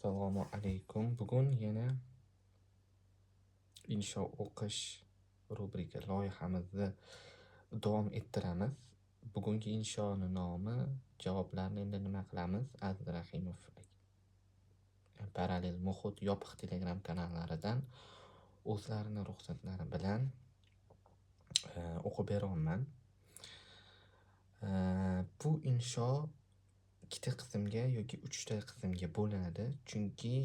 Assalomu alaykum. Bugun yana insho o'qish rubrika loyihamizni davom ettiramiz. Bugungi inshoni nomi javoblarni endi nima qilamiz? Aziz Rahimov parallel muhit yopiq Telegram kanallaridan o'zlarini ruxsatlari bilan o'qib beraman. Bu insho ikkita qismga yoki 3ta qismga bo'linadi, chunki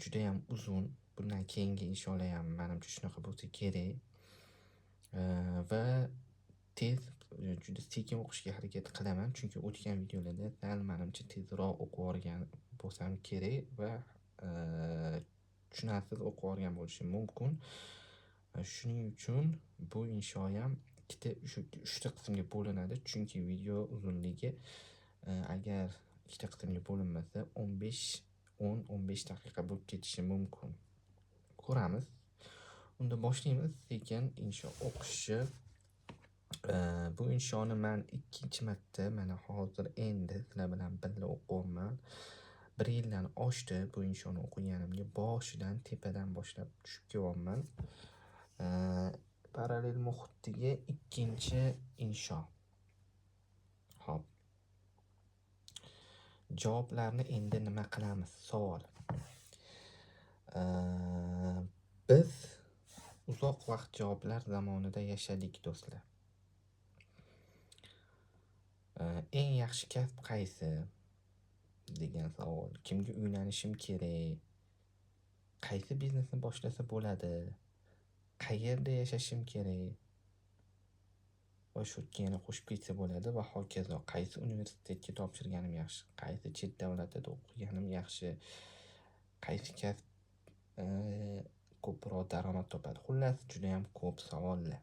juda ham uzun. Bundan keyingi insholar ham menimcha shunaqa bo'lsa kerak. Va juda sekin o'qishga harakat qilaman, chunki o'tgan videolarda sal menimcha tezroq o'qib olgan bo'lsam kerak va tushunarsiz o'qib olgan bo'lishim mumkin. Shuning uchun bu insho ham uchta qismga bo'linadi, chunki video uzunligi agar ikkita qismga bo'linmasa 10-15 daqiqa bo'lib ketishi mumkin. Ko'ramiz. Unda boshlaymiz sekin insho o'qishni. Bu inshoni men ikkinchi marta mana hozir endi sizlar bilan birga o'qiyapman. 1 yildan oshdi bu inshoni o'qiganimga. Boshidan tepadan boshlab tushib kelyapman. Parallel muhitdagi ikkinchi insho. Xo'p. Javoblarni endi nima qilamiz? Savol. Biz uzoq vaqt javoblar zamonida yashadik do'stlar. Eng yaxshi kasb qaysi? Degan savol. Kimga uylanishim kerak? Qaysi biznesni boshlasa bo'ladi? Qayerda yashashim kerak? Va shu yana qo'shib ketsa bo'ladi va hokazo. Qaysi universitetga topshirganim yaxshi? Qaysi chet davlatida o'qiganim yaxshi? Qaysi kasb ko'proq daromad topadi? Xullas, juda ham ko'p savollar.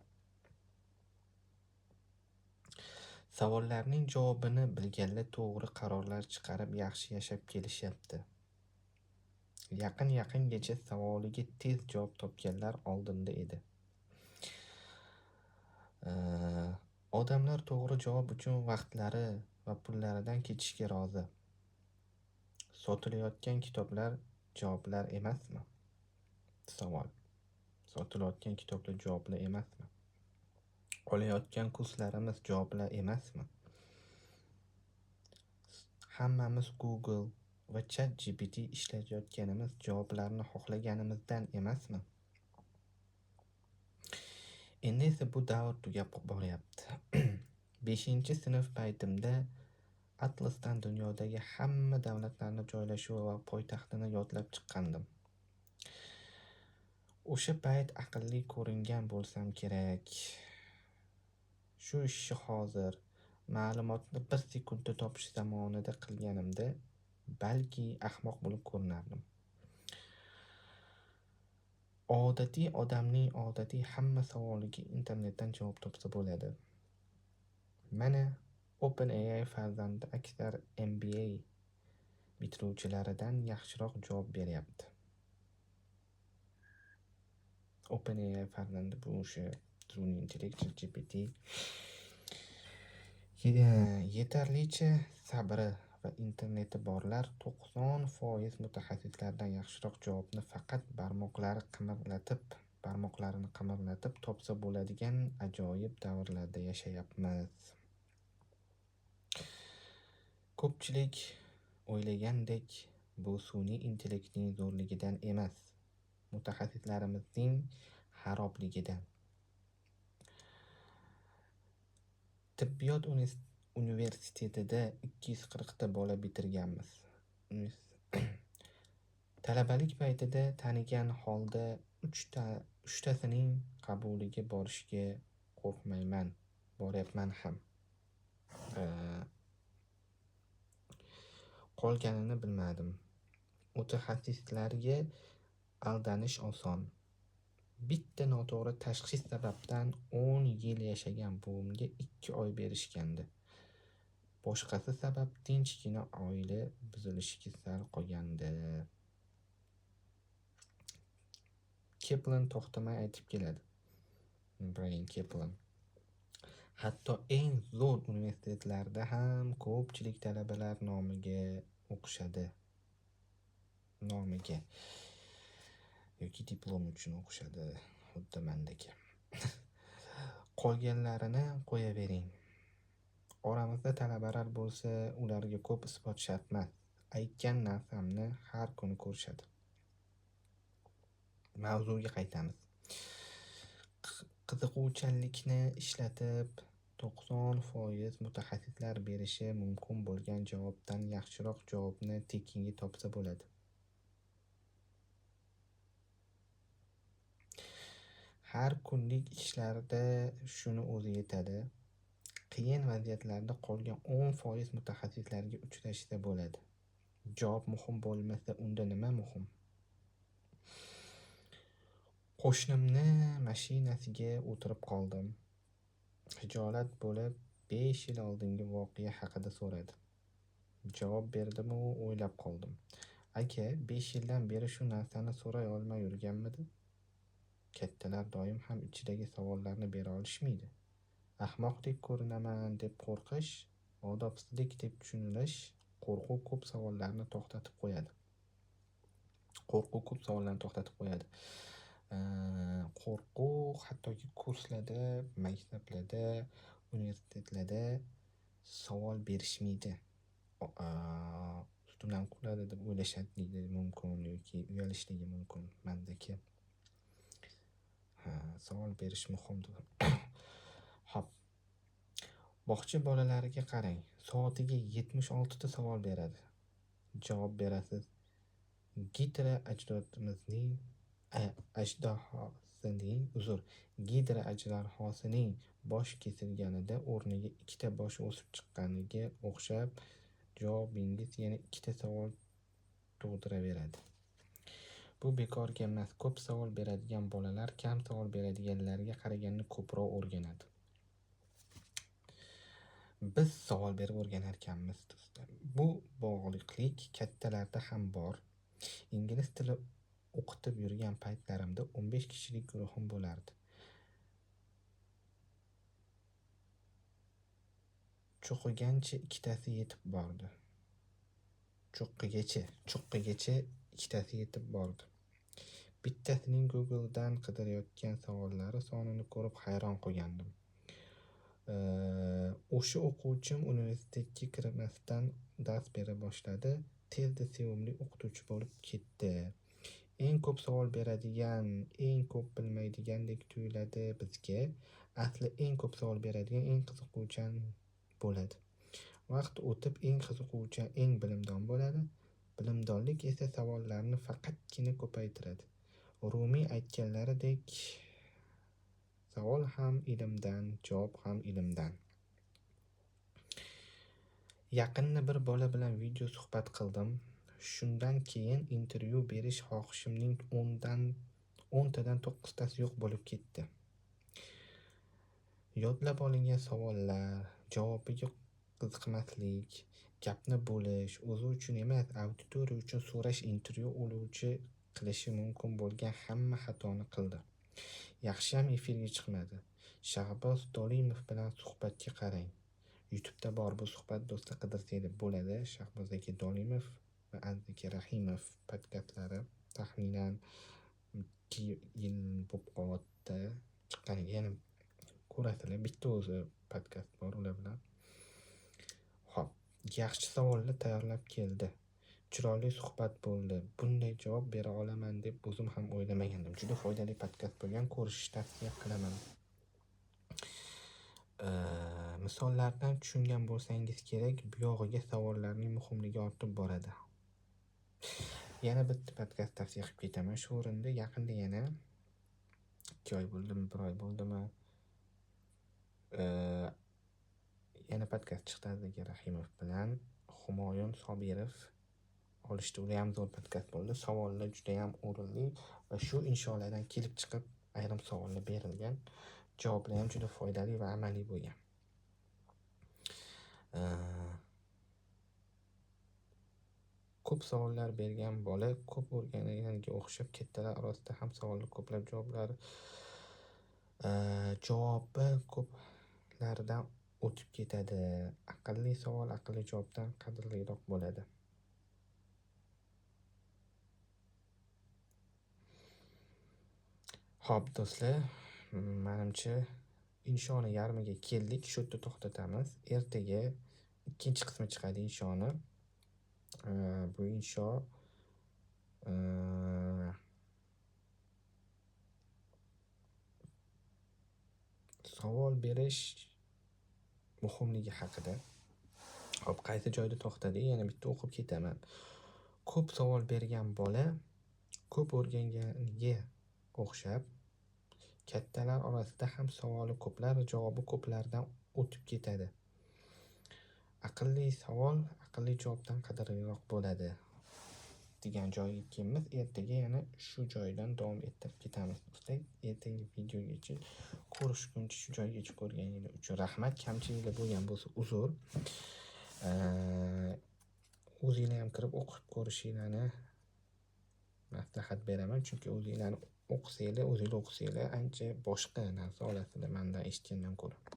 Savollarning javobini bilganlar to'g'ri qarorlar chiqarib yaxshi yashab kelishyapti. Yaqingacha savoliga tez javob topganlar oldinda edi. Odamlar to'g'ri javob uchun vaqtlari va pullaridan ketishga rozi. Sotilayotgan kitoblar javoblar emasmi? Savol. Sotilayotgan kitoblar javoblar emasmi? Olayotgan kurslarimiz javoblar emasmi? Hammamiz Google va ChatGPT ishlatayotganimiz javoblarni xohlaganimizdan emasmi? Endi esa bu davr tugab boryapti. 5-sinf paytimda Atlasdan dunyodagi hamma davlatlarning joylashuvi va poytaxtini yodlab chiqqandim. O'sha payt aqlli ko'ringan bo'lsam kerak. Shu ishni hozir ma'lumotni 1 sekundda topish zamonida qilganimda balki ahmoq bo'lib ko'rinardim. Odatiy odamning odatiy hamma savoliga internetdan javob topsa bo'ladi. Mana OpenAI farzandi aksar MBA bitiruvchilaridan yaxshiroq javob beryapti. OpenAI farzandi bu o'sha sun'iy intellekt GPT yetarlicha sabri va interneti borlar 90% mutaxassislardan yaxshiroq javobni faqat barmoqlarini qimirlatib topsa bo'ladigan ajoyib davrlarda yashayapmiz. Ko'pchilik o'ylagandek bu sun'iy intellektning zo'rligidan emas, mutaxassislarimizning xarobligidan. Tibbiyot universitetida 240 ta bola bitirganmiz. Talabalik paytida tanigan holda 3tasining qabuliga borishga qo'rqmayman, boryapman ham. Qolganini bilmadim. Mutaxassislarga aldanish oson. Bitta noto'g'ri tashxis sababdan 10 yil yashagan buvimga 2 oy berishgandi. Boshqasi sabab tinchgina oila buzilishiga sal qolgandi. Kaplan to'xtamay aytib keladi. Brian Kaplan. Hatto eng zo'r universitetlarda ham ko'pchilik talabalar nomiga o'qishadi. nomiga yoki diplom uchun o'qishadi, xuddi mendagi. Qolganlarini qo'yavering. Oramizda talabalar bo'lsa, ularga ko'p isbot shart emas. Aytgan narsamni har kuni ko'rishadi. Mavzuga qaytamiz. Qiziquvchanlikni ishlatib 90% mutaxassislar berishi mumkin bo'lgan javobdan yaxshiroq javobni tekinga topsa bo'ladi. Har kunlik ishlarda shuni o'zi yetadi. Qiyin vaziyatlarda qolgan 10% mutaxassislarga uchrashsa bo'ladi. Javob muhim bo'lmasa, unda nima muhim? Qo'shnimni mashinasiga o'tirib qoldim. Hijolat bo'lib 5 yil oldingi voqea haqida so'radi. Javob berdim-u, o'ylab qoldim. Aka, 5 yildan beri shu narsani so'ray olmay yurganmidi? Kattalar doim ham ichidagi savollarni bera olishmaydi. Ahmoqdek ko'rinaman deb qo'rqish, odobsizlik deb tushunish, qo'rquv ko'p savollarni to'xtatib qo'yadi. Qo'rquv hattoki kurslarda, maktablarda, universitetlarda savol berishmaydi. Ustimdan kuladi deb o'ylashligi mumkin yoki uyalishligi mumkin. Mendagi savol berish muhimdir. Hop. Bog'cha bolalariga qarang. Soatiga 76 ta savol beradi. Javob berasiz. Gidra ajdarhosining bosh kesilganida o'rniga 2 ta bosh o'sib chiqqaniga o'xshab javobingiz yana 2 ta savol tug'diraveradi. Bu bekorga emas. Ko'p savol beradigan bolalar kam savol beradiganlarga qaraganda ko'proq o'rganadi. Biz savol berib o'rganar ekanmiz do'stlar. Bu bog'liqlik kattalarda ham bor. Ingliz tili o'qitib yurgan paytlarimda 15 kishilik guruhim bo'lardi. Cho'qigacha ikkitasi yetib bordi. Bittasining Google'dan qidirayotgan savollari sonini ko'rib hayron qolgandim. O'sha o'quvchim universitetga kirmasdan dars bera boshladi. Tezda sevimli o'qituvchi bo'lib ketdi. Eng ko'p savol beradigan, eng ko'p bilmaydigandek tuyuladi bizga. Asli eng ko'p savol beradigan, eng qiziquvchan bo'ladi. Vaqt o'tib eng qiziquvchan, eng bilimdon bo'ladi. Bilimdonlik esa savollarni faqatgina ko'paytiradi. Rumiy aytganlaridek, savol ham ilmdan, javob ham ilmdan. Yaqinda bir bola bilan video suhbat qildim. Shundan keyin intervyu berish xohishimning 10 tadan 9 tasi yo'q bo'lib ketdi. Yodlab olingan savollar, javobiga qiziqmaslik, gapni bo'lish, o'zi uchun emas, auditoriya uchun so'rash intervyu oluvchi qilishi mumkin bo'lgan hamma xatoni qildi. Yaxshiyam efirga chiqmadi. Shahboz Dolimov bilan suhbatga qarang. YouTube'da bor bu suhbat, do'stlar, qidirsanglar bo'ladi. Shahboz aka Dolimov va Aziz aka Rahimov podkastlari taxminan 2 yil bo'lib qolyapti chiqqaniga. Yana ko'rasizlar, bitta o'zi podkast bor ular bilan. Xo'p, yaxshi savollar tayyorlab keldi. Chiroyli suhbat bo'ldi. Bunday javob bera olaman deb o'zim ham o'ylamagandim. Juda foydali podkast bo'lgan, ko'rishni tavsiya qilaman. Misollardan tushungan bo'lsangiz kerak, bu yog'iga savollarning muhimligi ortib boradi. Yana bitta podkast tavsiya qilib ketaman. Shu o'rinda yaqinda yana 2 oy bo'ldimi, 1 oy bo'ldimi? Yana podkast chiqdi Aziz Rahimov bilan. Humoyun Sobirov olishdi. U ham zo'r podkast bo'ldi. Savollar juda ham o'rinli va shu insholardan kelib chiqib ayrim savollar berilgan. Javoblar ham juda foydali va amaliy bo'lgan. Ko'p savollar bergan bola ko'p o'rganganiga o'xshab kattalar orasida ham savollar ko'plab javobi ko'plaridan o'tib ketadi. Aqlli savol aqlli javobdan qadrliroq bo'ladi. Xo'p do'stlar, menimcha inshoni yarmiga keldik. Shu yerda to'xtatamiz. Ertaga ikkinchi qismi chiqadi inshoni. Bu insho savol berish muhimligi haqida. Xo'p, qaysi joyda to'xtadik? Yana bitta o'qib ketaman. Ko'p savol bergan bola ko'p o'rganganiga o'xshab, kattalar orasida ham savoli ko'plar, javobi ko'plardan o'tib ketadi. Aqlli savol aqlli javobdan qadrliroq bo'ladi degan joyga kelamiz. Ertaga yana shu joydan davom ettirib ketamiz. Ertangi videogacha ko'rishguncha shu joygacha ko'rganingiz uchun rahmat. Kamchiliklar bo'lgan bo'lsa uzr. O'zinglar ham kirib o'qib ko'rishinglarni maslahat beraman, chunki o'zinglar o'qisanglar ancha boshqa narsa olasizlar mendan eshitgandan ko'ra.